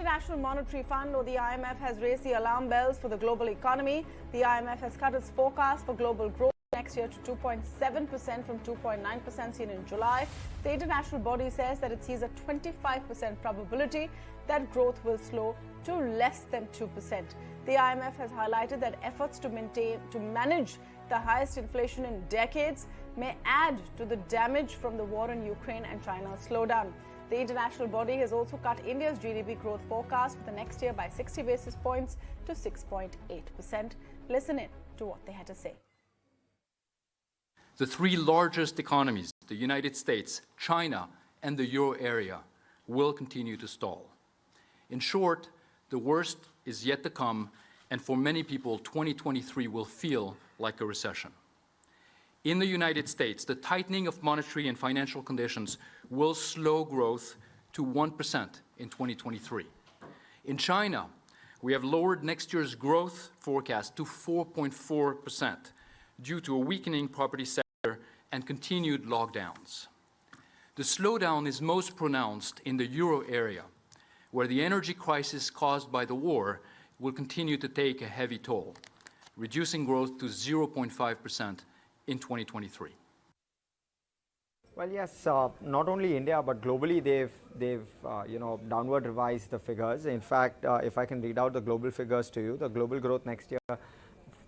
International Monetary Fund, or the IMF, has raised the alarm bells for the global economy. The IMF has cut its forecast for global growth next year to 2.7% from 2.9% seen in July. The international body says that it sees a 25% probability that growth will slow to less than 2%. The IMF has highlighted that efforts to manage the highest inflation in decades may add to the damage from the war in Ukraine and China's slowdown. The international body has also cut India's GDP growth forecast for the next year by 60 basis points to 6.8%. Listen in to what they had to say. The three largest economies, the United States, China, and the euro area, will continue to stall. In short, the worst is yet to come, and for many people, 2023 will feel like a recession. In the United States, the tightening of monetary and financial conditions will slow growth to 1% in 2023. In China, we have lowered next year's growth forecast to 4.4% due to a weakening property sector and continued lockdowns. The slowdown is most pronounced in the euro area, where the energy crisis caused by the war will continue to take a heavy toll, reducing growth to 0.5% in 2023. Well, yes, not only India but globally they've downward revised the figures. In fact, if I can read out the global figures to you, the global growth next year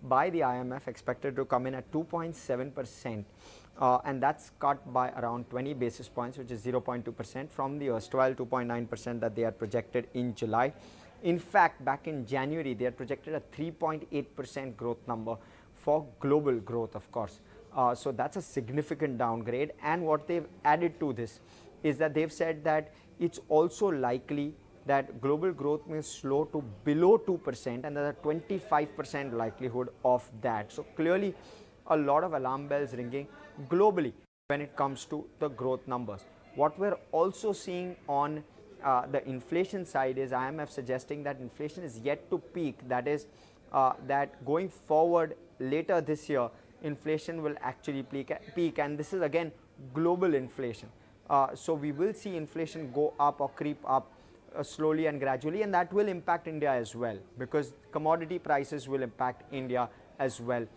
by the IMF expected to come in at 2.7%, and that's cut by around 20 basis points, which is 0.2% from the erstwhile 2.9% that they had projected in July. In fact, back in January, they had projected a 3.8% growth number for global growth, of course. So that's a significant downgrade. And what they've added to this is that they've said that it's also likely that global growth may slow to below 2%, and there's a 25% likelihood of that. So clearly, a lot of alarm bells ringing globally when it comes to the growth numbers. What we're also seeing on the inflation side is IMF suggesting that inflation is yet to peak. That is, that going forward later this year, inflation will actually peak, and this is again global inflation. So we will see inflation go up or creep up slowly and gradually, and that will impact India as well, because commodity prices will impact India as well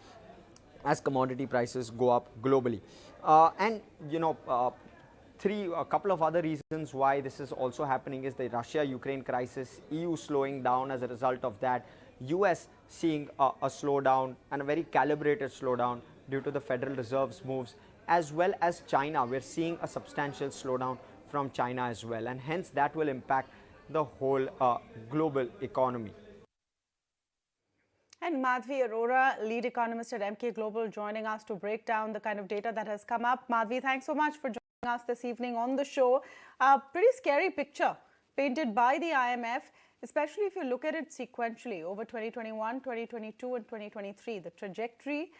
as commodity prices go up globally. And a couple of other reasons why this is also happening is the Russia-Ukraine crisis, EU slowing down as a result of that, US seeing a slowdown and a very calibrated slowdown due to the Federal Reserve's moves, as well as China. We're seeing a substantial slowdown from China as well, and hence that will impact the whole global economy. And Madhavi Arora, lead economist at Emkay Global, joining us to break down the kind of data that has come up. Madhavi, thanks so much for joining us this evening on the show. Pretty scary picture painted by the IMF, especially if you look at it sequentially over 2021, 2022 and 2023. The trajectory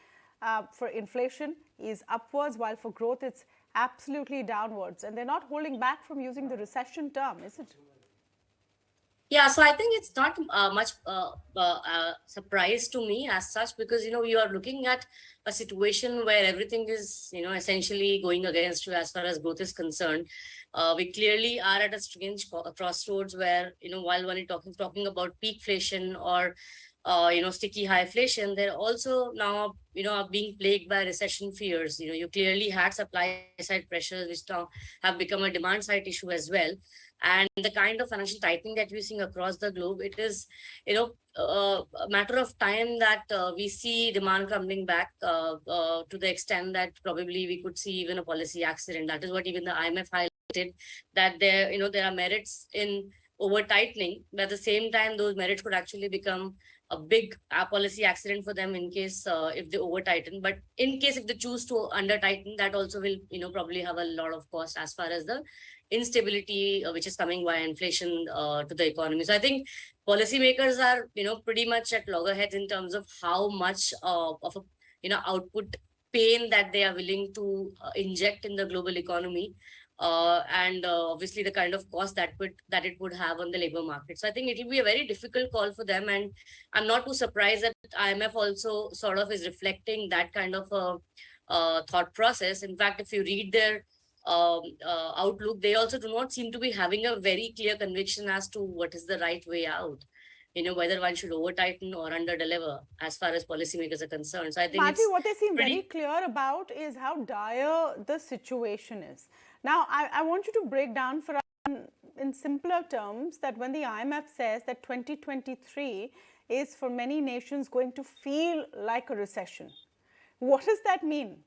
for inflation is upwards, while for growth it's absolutely downwards. And they're not holding back from using the recession term, is it? Yeah, so I think it's not much surprise to me as such, because, you are looking at a situation where everything is, essentially going against you as far as growth is concerned. We clearly are at a strange crossroads where, while one is talking about peakflation or, sticky high inflation, they're also now, are being plagued by recession fears. You clearly had supply side pressures, which now have become a demand side issue as well. And the kind of financial tightening that we're seeing across the globe, it is, a matter of time that we see demand coming back to the extent that probably we could see even a policy accident. That is what even the IMF highlighted, that there are merits in over tightening, but at the same time, those merits could actually become a big policy accident for them in case if they over tighten. But in case if they choose to under tighten, that also will probably have a lot of cost as far as the instability which is coming via inflation to the economy. So I think policymakers are pretty much at loggerheads in terms of how much of a output pain that they are willing to inject in the global economy, and obviously the kind of cost that it would have on the labor market. So I think it will be a very difficult call for them, and I'm not too surprised that IMF also sort of is reflecting that kind of a thought process. In fact, if you read their outlook, they also do not seem to be having a very clear conviction as to what is the right way out. Whether one should over tighten or under deliver as far as policymakers are concerned. So I think Madhavi, it's what they seem pretty very clear about is how dire the situation is. Now, I want you to break down for us in simpler terms that when the IMF says that 2023 is for many nations going to feel like a recession, what does that mean?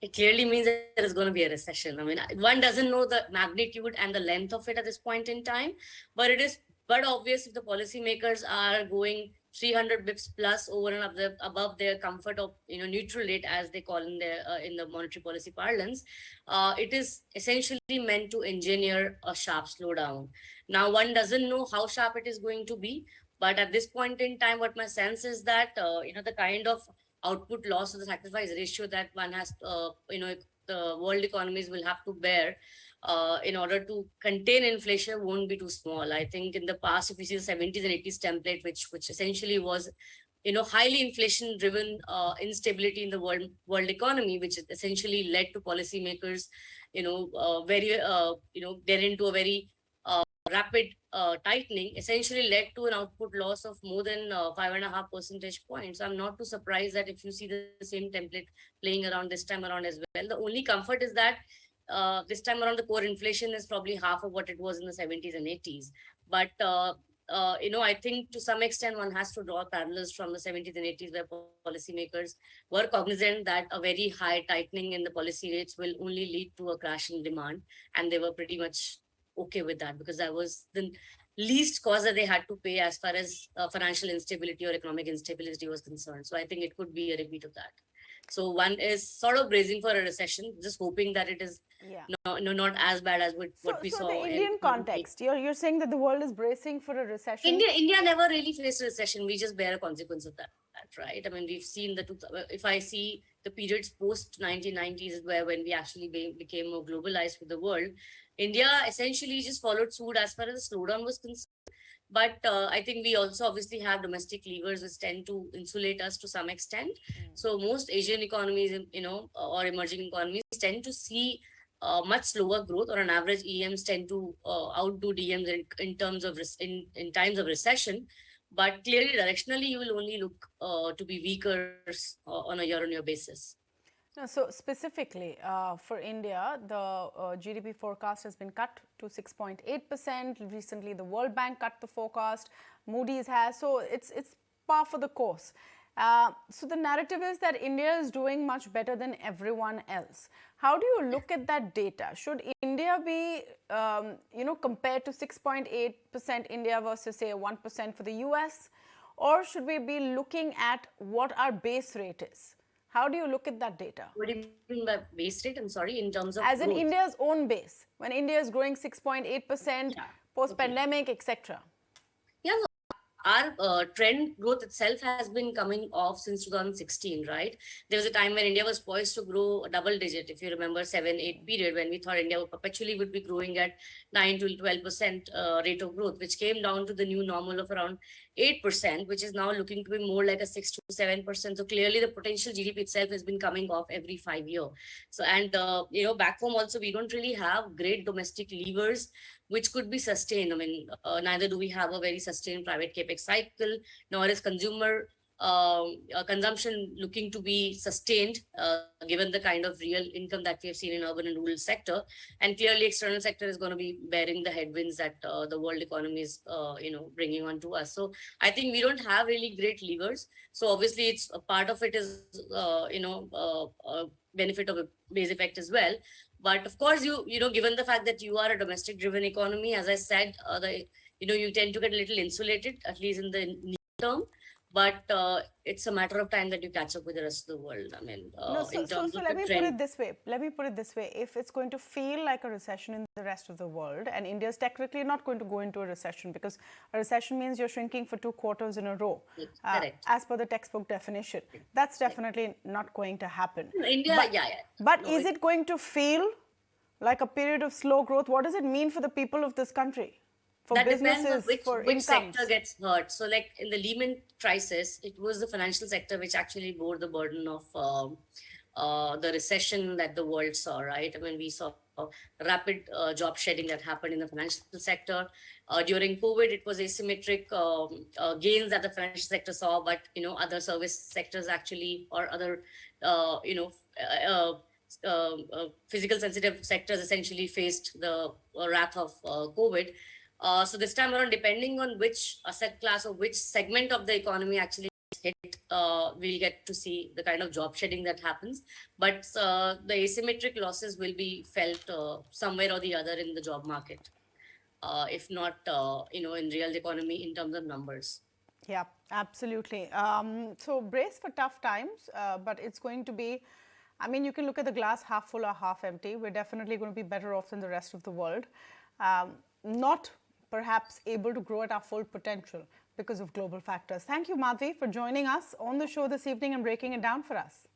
It clearly means that there is going to be a recession. I mean, one doesn't know the magnitude and the length of it at this point in time, but it is but obvious if the policymakers are going 300 bips plus over and above their comfort of neutral rate, as they call in the monetary policy parlance. It is essentially meant to engineer a sharp slowdown. Now, one doesn't know how sharp it is going to be, but at this point in time, what my sense is that the kind of output loss or the sacrifice ratio that one has, the world economies will have to bear in order to contain inflation won't be too small. I think in the past, if you see the 70s and 80s template, which essentially was, highly inflation driven instability in the world economy, which essentially led to policymakers, get into a very rapid tightening, essentially led to an output loss of more than 5.5 percentage points. I'm not too surprised that if you see the same template playing around this time around as well. The only comfort is that this time around the core inflation is probably half of what it was in the 70s and 80s. But I think to some extent one has to draw parallels from the 70s and 80s, where policymakers were cognizant that a very high tightening in the policy rates will only lead to a crash in demand, and they were pretty much okay with that, because that was the least cost that they had to pay as far as financial instability or economic instability was concerned. So I think it could be a repeat of that. So one is sort of bracing for a recession, just hoping that it is not as bad as what we saw. So the Indian context, you're saying that the world is bracing for a recession? India never really faced a recession. We just bear a consequence of that, right? I mean, we've seen if I see the periods post 1990s, where when we actually became more globalized with the world, India essentially just followed suit as far as the slowdown was concerned. But I think we also obviously have domestic levers which tend to insulate us to some extent. So most Asian economies, or emerging economies tend to see much slower growth, or on average EMs tend to outdo DMs in terms of in times of recession. But clearly, directionally, you will only look to be weaker on a year-on-year basis. No, so specifically for India, the GDP forecast has been cut to 6.8%. Recently, the World Bank cut the forecast. Moody's has. So it's par for the course. So the narrative is that India is doing much better than everyone else. How do you look at that data? Should India be, compared to 6.8% India versus say 1% for the US? Or should we be looking at what our base rate is? How do you look at that data? What do you mean by base rate? I'm sorry, in terms of as growth. in India's own base, when India is growing 6.8%, post-pandemic, etc. Yeah, our trend growth itself has been coming off since 2016, right? There was a time when India was poised to grow a double digit, if you remember, 7-8 period, when we thought India perpetually would be growing at 9 to 12% rate of growth, which came down to the new normal of around 8%, which is now looking to be more like a 6 to 7%. So clearly the potential GDP itself has been coming off every 5 years. So, and back home also, we don't really have great domestic levers which could be sustained. I mean, neither do we have a very sustained private capex cycle, nor is consumer consumption looking to be sustained, given the kind of real income that we have seen in urban and rural sector. And clearly external sector is going to be bearing the headwinds that the world economy is, bringing on to us. So I think we don't have really great levers. So obviously it's a part of it is, benefit of a base effect as well. But of course, given the fact that you are a domestic driven economy, as I said, you tend to get a little insulated, at least in the near term. But it's a matter of time that you catch up with the rest of the world. I mean, so let me put it this way. If it's going to feel like a recession in the rest of the world, and India is technically not going to go into a recession, because a recession means you're shrinking for 2 quarters in a row, as per the textbook definition. That's definitely not going to happen. India, But is it going to feel like a period of slow growth? What does it mean for the people of this country? For that businesses, depends on which incomes. sector gets hurt. So like in the Lehman crisis, it was the financial sector which actually bore the burden of the recession that the world saw, right? I mean, we saw rapid job shedding that happened in the financial sector. During COVID, it was asymmetric gains that the financial sector saw, but other service sectors actually, or other physical sensitive sectors essentially faced the wrath of COVID. So this time around, depending on which asset class or which segment of the economy actually hit, we'll get to see the kind of job shedding that happens. But the asymmetric losses will be felt somewhere or the other in the job market, if not, in real economy in terms of numbers. Yeah, absolutely. So brace for tough times, but it's going to be, I mean, you can look at the glass half full or half empty. We're definitely going to be better off than the rest of the world. Not perhaps able to grow at our full potential because of global factors. Thank you, Madhavi, for joining us on the show this evening and breaking it down for us.